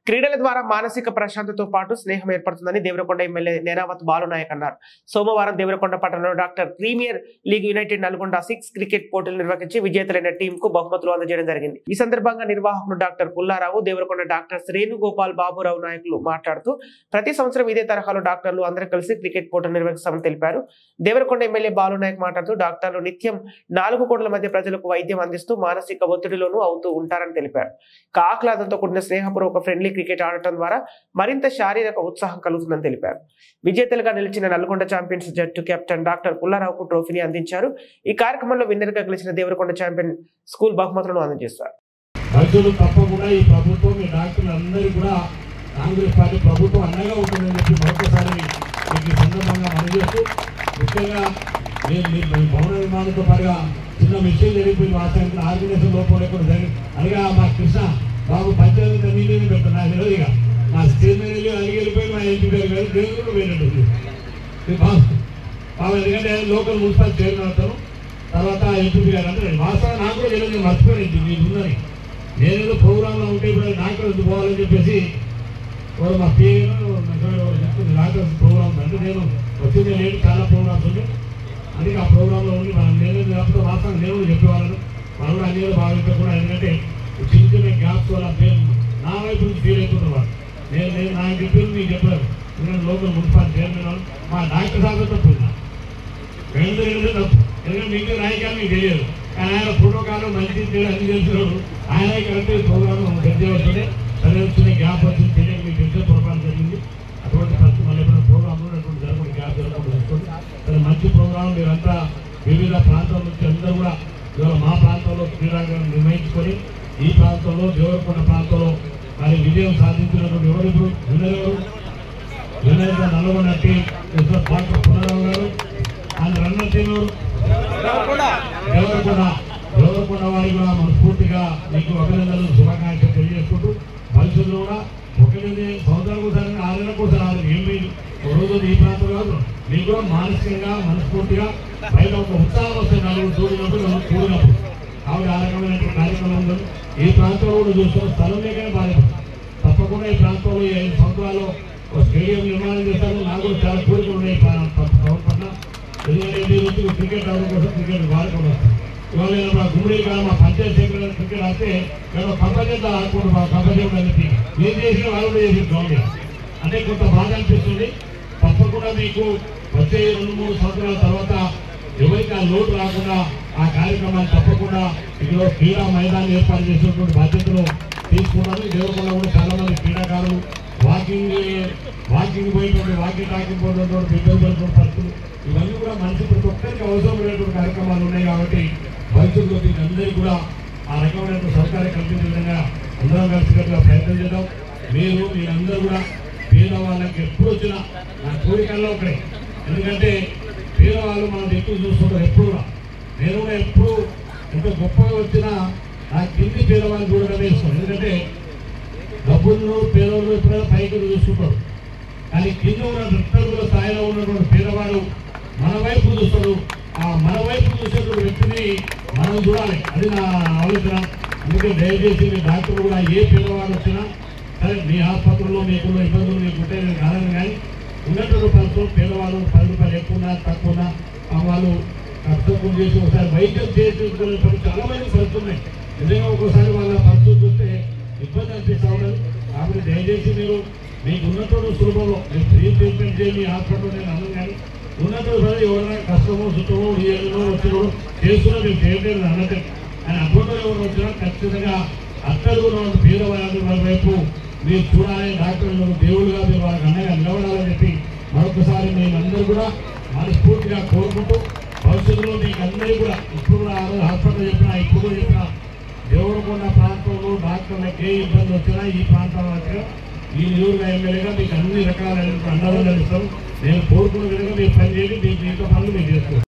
క్రీడల ద్వారా మానసిక ప్రశాంతతో పాటు స్నేహం ఏర్పడుతుందని దేవరకొండ ఎమ్మెల్యే నేనావత్ బాలునాయక్ అన్నారు. సోమవారం దేవరకొండ పట్టణంలో doctor premier league united Nalgonda 6 cricket పోటీలు నిర్వహించి విజేతలైన టీంకు బహుమతులు అందజేయడం జరిగింది. ఈ సందర్భంగా నిర్వాహకులు డాక్టర్ పుల్లారావు, దేవరకొండ డాక్టర్స్ రేణుగోపాల్, బాబురావు నాయకులు మాట్లాడుతూ ప్రతి సంవత్సరం ఇదే తరహాలో డాక్టర్లు అందరూ కలిసి క్రికెట్ పోటీలు నిర్వహిస్తామని తెలిపారు. దేవరకొండ ఎమ్మెల్యే బాలునాయక్ మాట్లాడుతూ డాక్టర్లు నిత్యం 4 కోట్ల మధ్య ప్రజలకు వైద్యం అందిస్తూ మానసిక ఒత్తిడిలోనూ అవుతూ ఉంటారని తెలిపారు. ఆహ్లాదంతో కూడిన స్నేహపూర్వక ఫ్రెండ్లీ క్రికెట్ ఆడటం ద్వారా మరింత శారీరక ఉత్సాహం కలుగుతుందని తెలిపారు. విజేతలుగా నిలిచిన నల్గొండ ఛాంపియన్స్ జట్టు కెప్టెన్ డాక్టర్ పుల్లారావుకు ట్రోఫీని అందించారు. ఈ కార్యక్రమంలో విన్నర్ గా గెలిచిన దేవరకొండ ఛాంపియన్ స్కూల్ బహుమతులను అందజేశారు. తప్పకుండా ఈ ప్రభుత్వం ఈ డాక్టర్లందరూ కూడా కాంగ్రెస్ పార్టీ ప్రభుత్వం అండగా ఉంటుందని చెప్పి మరొకసారి ఈ సందర్భంగా అందజేస్తూ, ముఖ్యంగా భవన నిర్మాణంతో పాటుగా చిన్న మిషన్ జరిగిపోయి వాస్తవానికి ఆర్గనైజేషన్ లోపల కూడా జరిగింది. అలాగే మా కృష్ణ బాబు పంచాయతీ మీటింగ్ పెడతాను నాకు తెలియదు. ఇక మా చైర్మన్ అడిగి వెళ్ళిపోయి మా ఎంపీ గారు గారు దేవుడు కూడా పోయినట్టుంది బాబు. ఎందుకంటే లోకల్ మున్సిపల్ చైర్మన్ అవుతాను, తర్వాత ఎంపీ గారు అంటే వాస్తవం నాకు కూడా తెలియదు. నేను మర్చిపోయింది మీరు ఉన్నది. నేనేదో ప్రోగ్రాంలో ఉంటే ఇప్పుడు డాక్టర్ పోవాలని చెప్పేసి మా పేరు చెప్తుంది డాక్టర్ ప్రోగ్రామ్ అంటే నేను వచ్చింది లేదు, చాలా ప్రోగ్రామ్స్ ఉంది. అందుకే ఆ ప్రోగ్రాంలో ఉండి నేను లేకపోతే వాస్తవం నేను కూడా చెప్పేవాళ్ళను. వాళ్ళు కూడా అన్ని భావించకుండా, ఎందుకంటే చిన్న చిన్న గ్యాప్స్ వల్ల నా వైపు నుంచి ఫీల్ అవుతున్నవారు. నేను నాకు చెప్పేది మీకు చెప్పారు. నేను లోకల్ మున్సిపల్ చైర్మన్ మా డాక్టర్ సార్ తప్పు రెండు తప్పు. ఎందుకంటే మీకు నాయకులు మీకు తెలియదు, కానీ ఆయన ప్రోటోకాల్ మంచి అన్ని తెలిసినాడు. ఆయన కరెక్ట్ ప్రోగ్రామ్ గడ్డి వస్తుంది, సరే వచ్చిన గ్యాప్ వచ్చింది తెలియదు, మీకు తెలిసే పొరపాటు జరిగింది. అటువంటి ఫస్ట్ మళ్ళీ ఎప్పుడైనా ప్రోగ్రాంలో అటువంటి జరగకుండా గ్యాప్ జరగకుండా వస్తుంది. సరే మంచి ప్రోగ్రాం మీరంతా వివిధ ప్రాంతాల నుంచి అందరూ కూడా ఇవాళ మా ప్రాంతంలో క్రీడాంగణం నిర్వహించుకొని ఈ ప్రాంతంలో దేవరకొండ ప్రాంతంలో మరి విజయం సాధించినటువంటి ఎవరు వినయ్ నల్గొండ టీం డాక్టర్ పుల్లారావు గారు అండ్ రన్నర్ టీం దేవరకొండ వారి కూడా మనస్ఫూర్తిగా మీకు అభినందనలు శుభాకాంక్షలు తెలియజేసుకుంటూ, భవిష్యత్తులో కూడా 1 సంవత్సరాలకు ఒకసారి 6 నెలలకు ఒకసారి ఏం లేదు ఒక రోజు ఈ ప్రాంతం కాదు మీకు కూడా మానసికంగా మనస్ఫూర్తిగా బయట ఒక ఉత్సాహం వస్తే నలుగురు చూడినప్పుడు ఆవిడ ఆ రకమైన కార్యక్రమం ఉందని ఈ ప్రాంతంలో కూడా చూస్తున్న స్థలం లేకనే బాధపడుతుంది. తప్పకుండా ఈ ప్రాంతంలో ఈ 5 సంవత్సరాల్లో ఒక స్టేడియం నిర్మాణం చేస్తారు. నాకు కూడా చాలా కోరికలు ఉన్నాయి పవన్ పట్ల. ఎందుకంటే మీరు క్రికెట్ ఆడడం కోసం క్రికెట్ వాడుకొని వస్తారు. ఇవాళ నేను మా గుమ్మడి కాదు మా పంచాయతీ సెక్రటరీ క్రికెట్ ఆడితే నేను కంపల్సరీ ఆడుకోండి మా కంపల్సరీ అనేది ఏం చేసిన వాళ్ళు కూడా చేసి గ్రౌండ్ అంటే కొంత బాధ అనిపిస్తుంది. తప్పకుండా మీకు వచ్చే 2-3 సంవత్సరాల తర్వాత ఎవరికి ఆ లోటు రాకుండా ఆ కార్యక్రమాన్ని తప్పకుండా ఇక్కడ క్రీడా మైదానం ఏర్పాటు చేసినటువంటి బాధ్యతలు తీసుకున్నాను. దేవరకొండ కూడా చాలా మంది క్రీడాకారులు వాకింగ్ పోయినటువంటి టాకింగ్ పోయినటువంటి ఇబ్బంది పరిస్థితులు ఇవన్నీ కూడా మనిషి ప్రతి ఒక్కరికి అవసరమైనటువంటి కార్యక్రమాలు ఉన్నాయి. కాబట్టి భవిష్యత్తులో మీకు అందరికీ కూడా ఆ రకమైన సౌకర్యం కల్పించే విధంగా అందరం కలిసికట్టుగా ప్రయత్నం చేద్దాం. మీరందరూ కూడా పేదవాళ్ళకి ఎప్పుడు వచ్చినా నా కోరికల్లో ఒకటే. ఎందుకంటే పేదవాళ్ళు మనం ఎక్కువ చూస్తుంటారు. ఎప్పుడు కూడా నేను కూడా ఎప్పుడు ఎంత గొప్పగా వచ్చినా నా కింది పేదవాళ్ళు చూడడమే ఇష్టం. ఎందుకంటే డబ్బులు పేదవాళ్ళు ఎప్పుడైనా పైకి చూసుకుంటారు, కానీ కింద ఉన్న వ్యక్తుల స్థాయిలో ఉన్నటువంటి పేదవాడు మన వైపు చూస్తాడు. ఆ మన వైపు చూసేటువంటి వ్యక్తిని మనం చూడాలి, అది నా ఆలోచన. అందుకే దయచేసి మీ డాక్టర్లు కూడా ఏ పేదవాడు వచ్చినా సరే మీ ఆసుపత్రుల్లో మీకున్న ఇబ్బందులు మీకు ఉంటే కాదని, కానీ ఉన్నటువంటి పరిస్థితులు పేదవాళ్ళు 10 రూపాయలు ఎక్కువ తక్కువ వాళ్ళు కష్టం చేసి ఒకసారి వైద్యం చేసుకునే చాలా మంది పరిస్థితులు ఉన్నాయి. నిజంగా ఒక్కోసారి వాళ్ళ పరిస్థితులు చూస్తే ఇబ్బంది అనిపిస్తూ ఉన్నది. కాబట్టి దయచేసి మీకు ఉన్నటువంటి సులభంలో మీరు ఫ్రీ ట్రీట్మెంట్ చేయండి హాస్పిటల్. నేను అన్నాను, కానీ ఉన్నటువంటి ఎవరైనా కష్టమో సుఖమో ఏదో వచ్చినో చేస్తున్నా మీరు చేయలేదు అన్నట్టు. ఆయన అబ్బందులు ఎవరు వచ్చినా ఖచ్చితంగా అక్కడ కూడా పేదవాళ్ళ వైపు మీరు చూడాలి. డాక్టర్లు దేవుడుగా మీరు వాళ్ళకి అన్నగా నిలబడాలని చెప్పి మరొకసారి మేమందరూ కూడా మనస్ఫూర్తిగా కోరుకుంటూ, భవిష్యత్తులో మీకు అందరికీ కూడా ఇప్పుడు కూడా హాస్పిటల్ చెప్పినా ఇప్పుడు కూడా చెప్పినా దేవరకొండ ప్రాంతంలో డాక్టర్లకు ఏ ఇబ్బంది వచ్చినా ఈ ప్రాంతం వచ్చినా ఈ నియోజకవర్గ ఎమ్మెల్యేగా మీకు అన్ని రకాలైన అండగా నడుస్తాం. నేను కోరుకున్న విధంగా మీరు పనిచేయండి. మీకు ఇంట్లో పనులు మీరు చేసుకోండి.